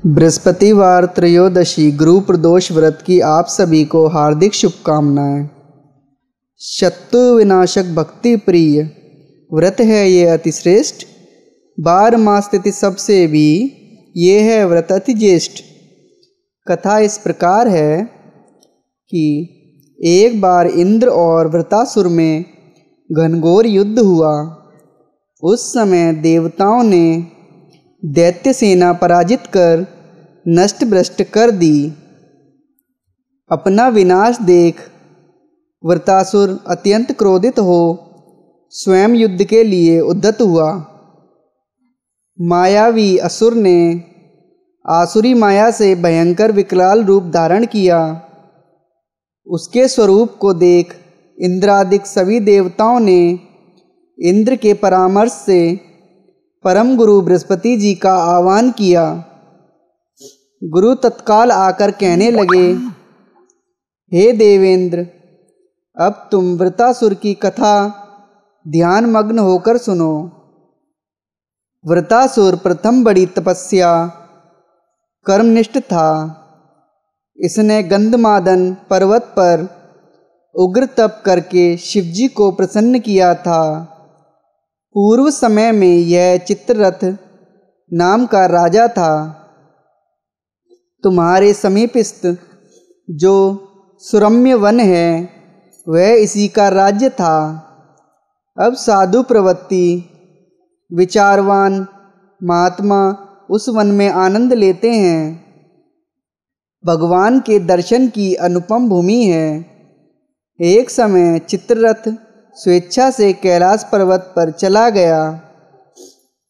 बृहस्पतिवार त्रयोदशी गुरु प्रदोष व्रत की आप सभी को हार्दिक शुभकामनाएं। शत्रु विनाशक भक्ति प्रिय व्रत है ये अतिश्रेष्ठ। 12 मास तिथि सबसे भी ये है व्रत अति ज्येष्ठ। कथा इस प्रकार है कि एक बार इंद्र और वृतासुर में घनघोर युद्ध हुआ। उस समय देवताओं ने दैत्य सेना पराजित कर नष्ट भ्रष्ट कर दी। अपना विनाश देख वृतासुर अत्यंत क्रोधित हो स्वयं युद्ध के लिए उद्यत हुआ। मायावी असुर ने आसुरी माया से भयंकर विकराल रूप धारण किया। उसके स्वरूप को देख इंद्रादिक सभी देवताओं ने इंद्र के परामर्श से परम गुरु बृहस्पति जी का आह्वान किया। गुरु तत्काल आकर कहने लगे, हे देवेंद्र, अब तुम वृतासुर की कथा ध्यान मग्न होकर सुनो। वृतासुर प्रथम बड़ी तपस्या कर्मनिष्ठ था। इसने गंधमादन पर्वत पर उग्र तप करके शिवजी को प्रसन्न किया था। पूर्व समय में यह चित्ररथ नाम का राजा था। तुम्हारे समीपस्थ जो सुरम्य वन है वह इसी का राज्य था। अब साधु प्रवृत्ति विचारवान महात्मा उस वन में आनंद लेते हैं। भगवान के दर्शन की अनुपम भूमि है। एक समय चित्ररथ स्वेच्छा से कैलाश पर्वत पर चला गया।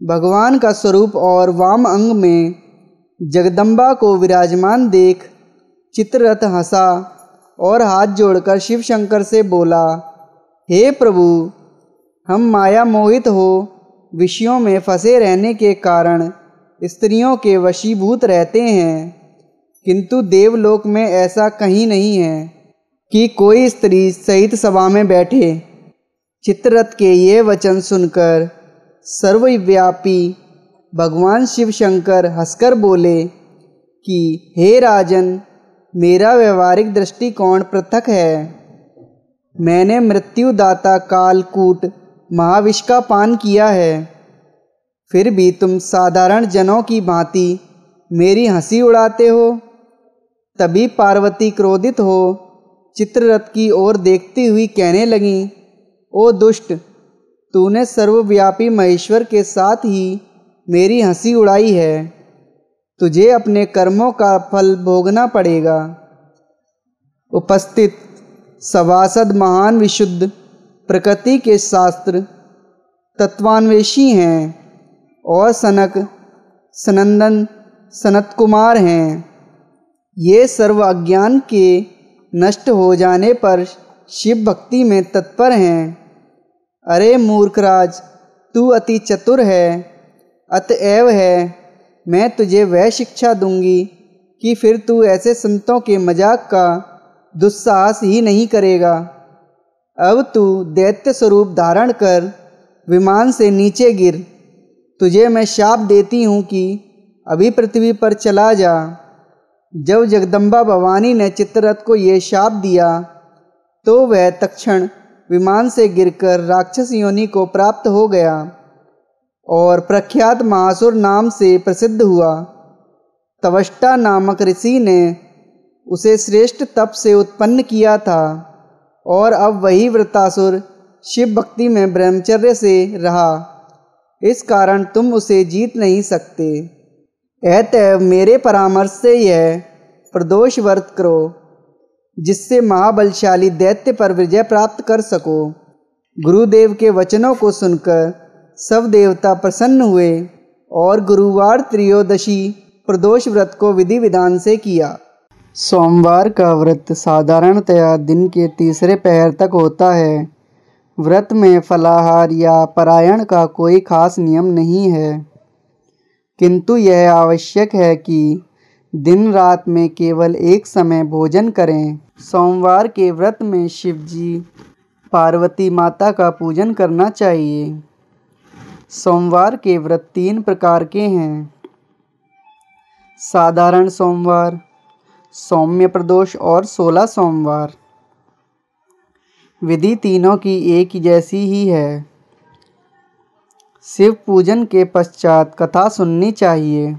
भगवान का स्वरूप और वाम अंग में जगदम्बा को विराजमान देख चित्ररथ हंसा और हाथ जोड़कर शिव शंकर से बोला, हे प्रभु, हम माया मोहित हो विषयों में फंसे रहने के कारण स्त्रियों के वशीभूत रहते हैं, किंतु देवलोक में ऐसा कहीं नहीं है कि कोई स्त्री सहित सभा में बैठे। चित्ररथ के ये वचन सुनकर सर्वव्यापी भगवान शिव शंकर हंसकर बोले कि हे राजन, मेरा व्यवहारिक दृष्टिकोण पृथक है। मैंने मृत्युदाता कालकूट महाविष का पान किया है, फिर भी तुम साधारण जनों की भांति मेरी हंसी उड़ाते हो। तभी पार्वती क्रोधित हो चित्ररथ की ओर देखती हुई कहने लगी, ओ दुष्ट, तूने सर्वव्यापी महेश्वर के साथ ही मेरी हंसी उड़ाई है। तुझे अपने कर्मों का फल भोगना पड़ेगा। उपस्थित सभासद महान विशुद्ध प्रकृति के शास्त्र तत्वान्वेषी हैं और सनक सनंदन सनत कुमार हैं। ये सर्व अज्ञान के नष्ट हो जाने पर शिव भक्ति में तत्पर हैं। अरे मूर्खराज, तू अति चतुर है, अतएव है मैं तुझे वह शिक्षा दूंगी कि फिर तू ऐसे संतों के मजाक का दुस्साहस ही नहीं करेगा। अब तू दैत्य स्वरूप धारण कर विमान से नीचे गिर। तुझे मैं शाप देती हूँ कि अभी पृथ्वी पर चला जा। जब जगदम्बा भवानी ने चित्ररथ को ये शाप दिया तो वह तत्क्षण विमान से गिरकर राक्षस योनि को प्राप्त हो गया और प्रख्यात महासुर नाम से प्रसिद्ध हुआ। तवष्टा नामक ऋषि ने उसे श्रेष्ठ तप से उत्पन्न किया था और अब वही वृतासुर शिव भक्ति में ब्रह्मचर्य से रहा। इस कारण तुम उसे जीत नहीं सकते। अतएव मेरे परामर्श से यह प्रदोष व्रत करो, जिससे महाबलशाली दैत्य पर विजय प्राप्त कर सको। गुरुदेव के वचनों को सुनकर सब देवता प्रसन्न हुए और गुरुवार त्रयोदशी प्रदोष व्रत को विधि विधान से किया। सोमवार का व्रत साधारणतया दिन के तीसरे पहर तक होता है। व्रत में फलाहार या पारायण का कोई खास नियम नहीं है, किंतु यह आवश्यक है कि दिन रात में केवल एक समय भोजन करें। सोमवार के व्रत में शिवजी पार्वती माता का पूजन करना चाहिए। सोमवार के व्रत 3 प्रकार के हैं। साधारण सोमवार, सौम्य प्रदोष और 16 सोमवार। विधि तीनों की एक जैसी ही है। शिव पूजन के पश्चात कथा सुननी चाहिए।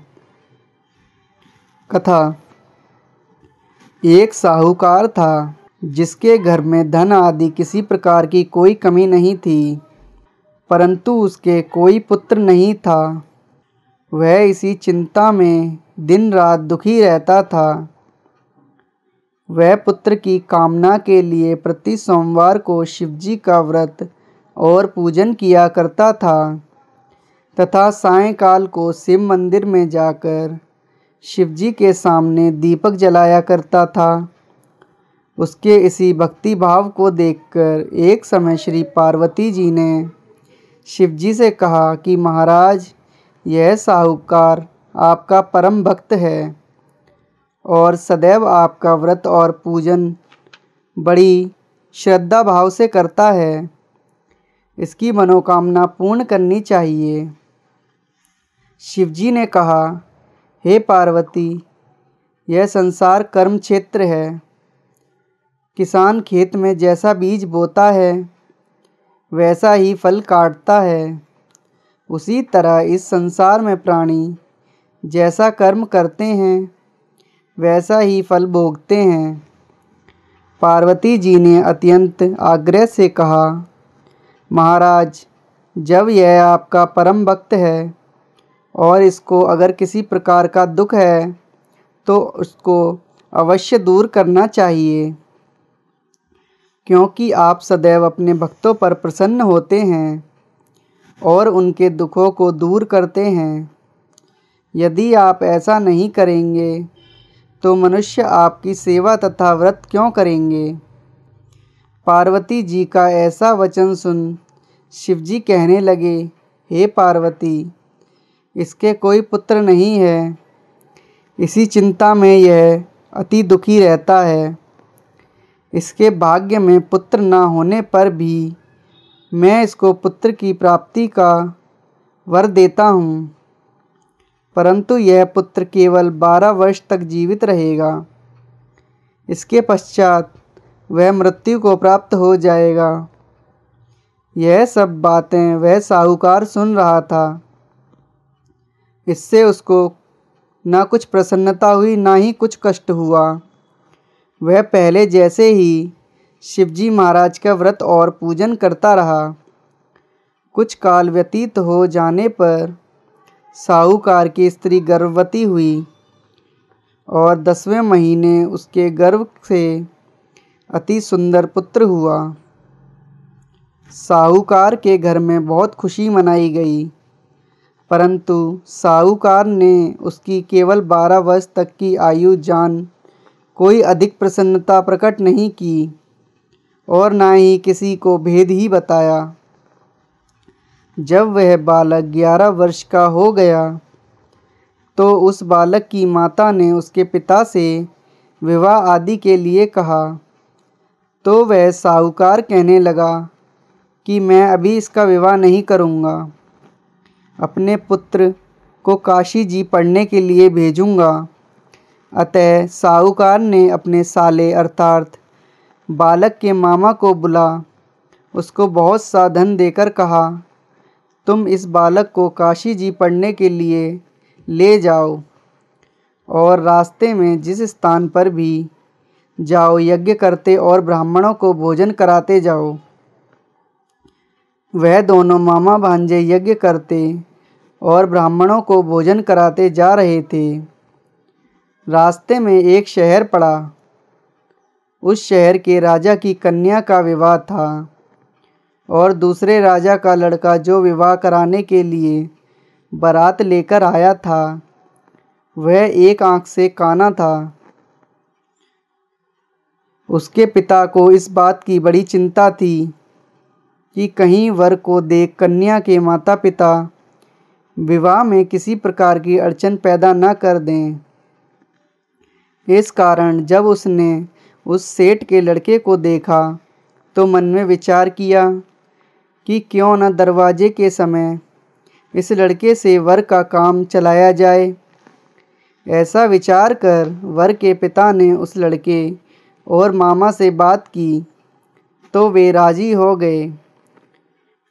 कथा। एक साहूकार था जिसके घर में धन आदि किसी प्रकार की कोई कमी नहीं थी, परंतु उसके कोई पुत्र नहीं था। वह इसी चिंता में दिन रात दुखी रहता था। वह पुत्र की कामना के लिए प्रति सोमवार को शिवजी का व्रत और पूजन किया करता था तथा सायंकाल को शिव मंदिर में जाकर शिवजी के सामने दीपक जलाया करता था। उसके इसी भक्ति भाव को देखकर एक समय श्री पार्वती जी ने शिवजी से कहा कि महाराज, यह साहूकार आपका परम भक्त है और सदैव आपका व्रत और पूजन बड़ी श्रद्धा भाव से करता है। इसकी मनोकामना पूर्ण करनी चाहिए। शिवजी ने कहा, हे पार्वती, यह संसार कर्म क्षेत्र है। किसान खेत में जैसा बीज बोता है वैसा ही फल काटता है। उसी तरह इस संसार में प्राणी जैसा कर्म करते हैं वैसा ही फल भोगते हैं। पार्वती जी ने अत्यंत आग्रह से कहा, महाराज, जब यह आपका परम भक्त है और इसको अगर किसी प्रकार का दुख है तो उसको अवश्य दूर करना चाहिए, क्योंकि आप सदैव अपने भक्तों पर प्रसन्न होते हैं और उनके दुखों को दूर करते हैं। यदि आप ऐसा नहीं करेंगे तो मनुष्य आपकी सेवा तथा व्रत क्यों करेंगे। पार्वती जी का ऐसा वचन सुन शिवजी कहने लगे, हे पार्वती, इसके कोई पुत्र नहीं है। इसी चिंता में यह अति दुखी रहता है। इसके भाग्य में पुत्र न होने पर भी मैं इसको पुत्र की प्राप्ति का वर देता हूँ, परंतु यह पुत्र केवल 12 वर्ष तक जीवित रहेगा। इसके पश्चात वह मृत्यु को प्राप्त हो जाएगा। यह सब बातें वह साहूकार सुन रहा था। इससे उसको न कुछ प्रसन्नता हुई न ही कुछ कष्ट हुआ। वह पहले जैसे ही शिवजी महाराज का व्रत और पूजन करता रहा। कुछ काल व्यतीत हो जाने पर साहूकार की स्त्री गर्भवती हुई और 10वें महीने उसके गर्भ से अति सुंदर पुत्र हुआ। साहूकार के घर में बहुत खुशी मनाई गई, परंतु साहूकार ने उसकी केवल 12 वर्ष तक की आयु जान कोई अधिक प्रसन्नता प्रकट नहीं की और न ही किसी को भेद ही बताया। जब वह बालक 11 वर्ष का हो गया तो उस बालक की माता ने उसके पिता से विवाह आदि के लिए कहा, तो वह साहूकार कहने लगा कि मैं अभी इसका विवाह नहीं करूँगा, अपने पुत्र को काशी जी पढ़ने के लिए भेजूँगा। अतः साहूकार ने अपने साले अर्थात बालक के मामा को बुला उसको बहुत सा धन देकर कहा, तुम इस बालक को काशी जी पढ़ने के लिए ले जाओ और रास्ते में जिस स्थान पर भी जाओ यज्ञ करते और ब्राह्मणों को भोजन कराते जाओ। वह दोनों मामा भांजे यज्ञ करते और ब्राह्मणों को भोजन कराते जा रहे थे। रास्ते में एक शहर पड़ा। उस शहर के राजा की कन्या का विवाह था और दूसरे राजा का लड़का जो विवाह कराने के लिए बारात लेकर आया था वह एक आंख से काना था। उसके पिता को इस बात की बड़ी चिंता थी कि कहीं वर को देख कन्या के माता पिता विवाह में किसी प्रकार की अड़चन पैदा न कर दें। इस कारण जब उसने उस सेठ के लड़के को देखा तो मन में विचार किया कि क्यों न दरवाजे के समय इस लड़के से वर का काम चलाया जाए। ऐसा विचार कर वर के पिता ने उस लड़के और मामा से बात की तो वे राजी हो गए।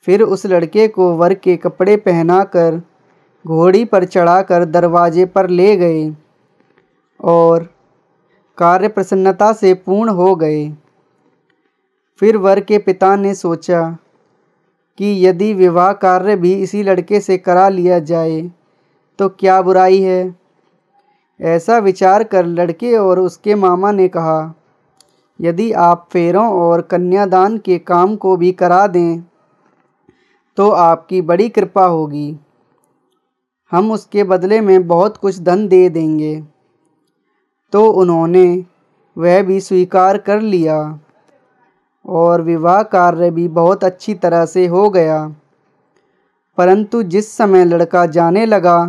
फिर उस लड़के को वर के कपड़े पहनाकर घोड़ी पर चढ़ाकर दरवाजे पर ले गए और कार्य प्रसन्नता से पूर्ण हो गए। फिर वर के पिता ने सोचा कि यदि विवाह कार्य भी इसी लड़के से करा लिया जाए तो क्या बुराई है। ऐसा विचार कर लड़के और उसके मामा ने कहा, यदि आप फेरों और कन्यादान के काम को भी करा दें तो आपकी बड़ी कृपा होगी। हम उसके बदले में बहुत कुछ धन दे देंगे। तो उन्होंने वह भी स्वीकार कर लिया और विवाह कार्य भी बहुत अच्छी तरह से हो गया। परंतु जिस समय लड़का जाने लगा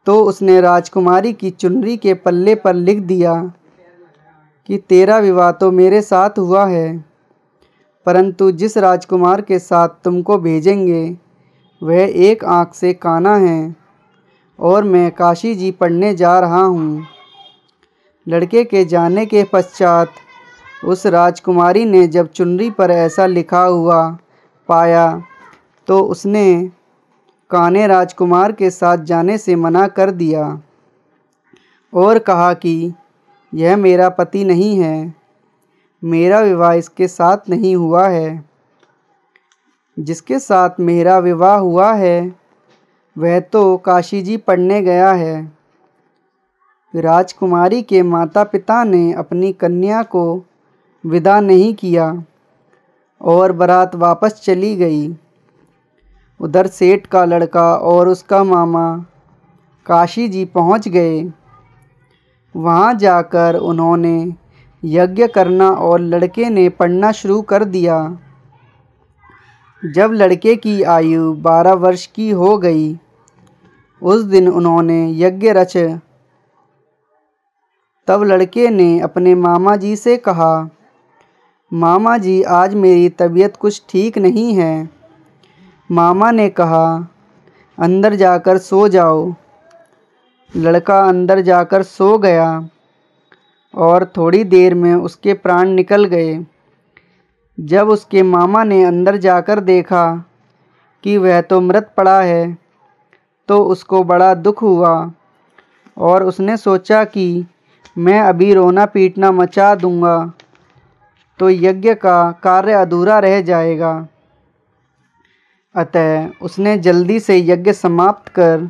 तो उसने राजकुमारी की चुनरी के पल्ले पर लिख दिया कि तेरा विवाह तो मेरे साथ हुआ है, परंतु जिस राजकुमार के साथ तुमको भेजेंगे वह एक आँख से काना है और मैं काशी जी पढ़ने जा रहा हूँ। लड़के के जाने के पश्चात उस राजकुमारी ने जब चुनरी पर ऐसा लिखा हुआ पाया तो उसने काने राजकुमार के साथ जाने से मना कर दिया और कहा कि यह मेरा पति नहीं है, मेरा विवाह इसके साथ नहीं हुआ है। जिसके साथ मेरा विवाह हुआ है वह तो काशी जी पढ़ने गया है। राजकुमारी के माता पिता ने अपनी कन्या को विदा नहीं किया और बारात वापस चली गई। उधर सेठ का लड़का और उसका मामा काशी जी पहुंच गए। वहां जाकर उन्होंने यज्ञ करना और लड़के ने पढ़ना शुरू कर दिया। जब लड़के की आयु 12 वर्ष की हो गई उस दिन उन्होंने यज्ञ रच। तब लड़के ने अपने मामा जी से कहा, मामा जी आज मेरी तबीयत कुछ ठीक नहीं है। मामा ने कहा, अंदर जाकर सो जाओ। लड़का अंदर जाकर सो गया और थोड़ी देर में उसके प्राण निकल गए। जब उसके मामा ने अंदर जाकर देखा कि वह तो मृत पड़ा है तो उसको बड़ा दुख हुआ और उसने सोचा कि मैं अभी रोना पीटना मचा दूंगा तो यज्ञ का कार्य अधूरा रह जाएगा। अतः उसने जल्दी से यज्ञ समाप्त कर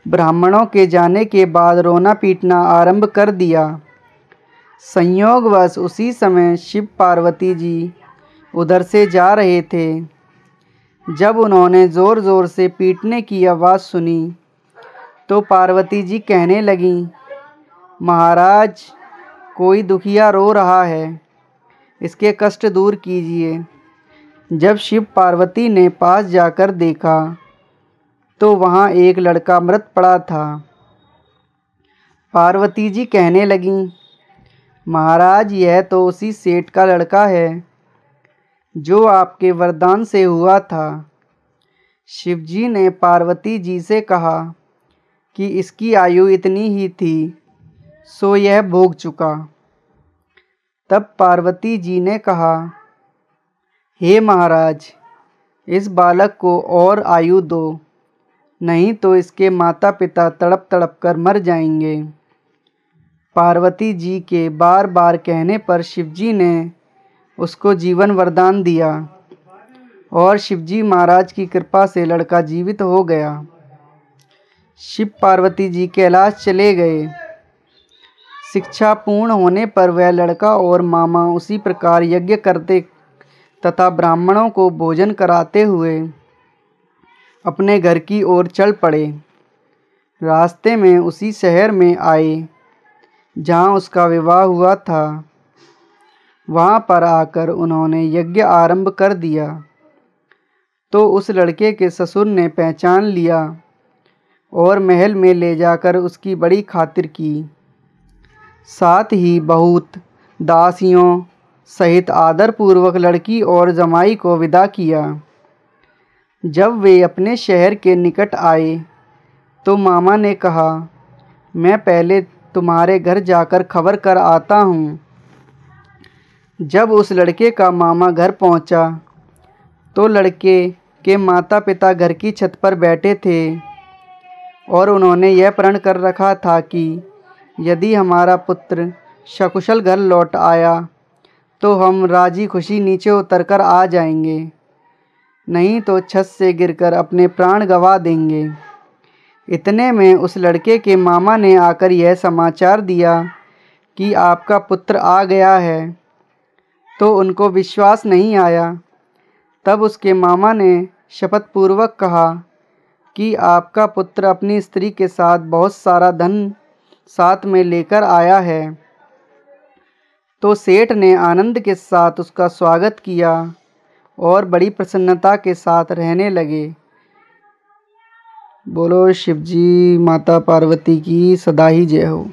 ब्राह्मणों के जाने के बाद रोना पीटना आरंभ कर दिया। संयोगवश उसी समय शिव पार्वती जी उधर से जा रहे थे। जब उन्होंने ज़ोर ज़ोर से पीटने की आवाज़ सुनी तो पार्वती जी कहने लगीं, महाराज कोई दुखिया रो रहा है, इसके कष्ट दूर कीजिए। जब शिव पार्वती ने पास जाकर देखा तो वहाँ एक लड़का मृत पड़ा था। पार्वती जी कहने लगीं, महाराज यह तो उसी सेठ का लड़का है जो आपके वरदान से हुआ था। शिवजी ने पार्वती जी से कहा कि इसकी आयु इतनी ही थी सो यह भोग चुका। तब पार्वती जी ने कहा, हे महाराज इस बालक को और आयु दो, नहीं तो इसके माता पिता तड़प तड़प कर मर जाएंगे। पार्वती जी के बार बार कहने पर शिवजी ने उसको जीवन वरदान दिया और शिवजी महाराज की कृपा से लड़का जीवित हो गया। शिव पार्वती जी कैलाश चले गए। शिक्षा पूर्ण होने पर वह लड़का और मामा उसी प्रकार यज्ञ करते तथा ब्राह्मणों को भोजन कराते हुए अपने घर की ओर चल पड़े। रास्ते में उसी शहर में आए जहाँ उसका विवाह हुआ था। वहाँ पर आकर उन्होंने यज्ञ आरंभ कर दिया तो उस लड़के के ससुर ने पहचान लिया और महल में ले जाकर उसकी बड़ी खातिर की। साथ ही बहुत दासियों सहित आदरपूर्वक लड़की और जमाई को विदा किया। जब वे अपने शहर के निकट आए तो मामा ने कहा, मैं पहले तुम्हारे घर जाकर खबर कर आता हूँ। जब उस लड़के का मामा घर पहुँचा तो लड़के के माता पिता घर की छत पर बैठे थे और उन्होंने यह प्रण कर रखा था कि यदि हमारा पुत्र सकुशल घर लौट आया तो हम राजी खुशी नीचे उतरकर आ जाएंगे, नहीं तो छत से गिरकर अपने प्राण गंवा देंगे। इतने में उस लड़के के मामा ने आकर यह समाचार दिया कि आपका पुत्र आ गया है, तो उनको विश्वास नहीं आया। तब उसके मामा ने शपथपूर्वक कहा कि आपका पुत्र अपनी स्त्री के साथ बहुत सारा धन साथ में लेकर आया है। तो सेठ ने आनंद के साथ उसका स्वागत किया और बड़ी प्रसन्नता के साथ रहने लगे। बोलो शिवजी माता पार्वती की सदा ही जय हो।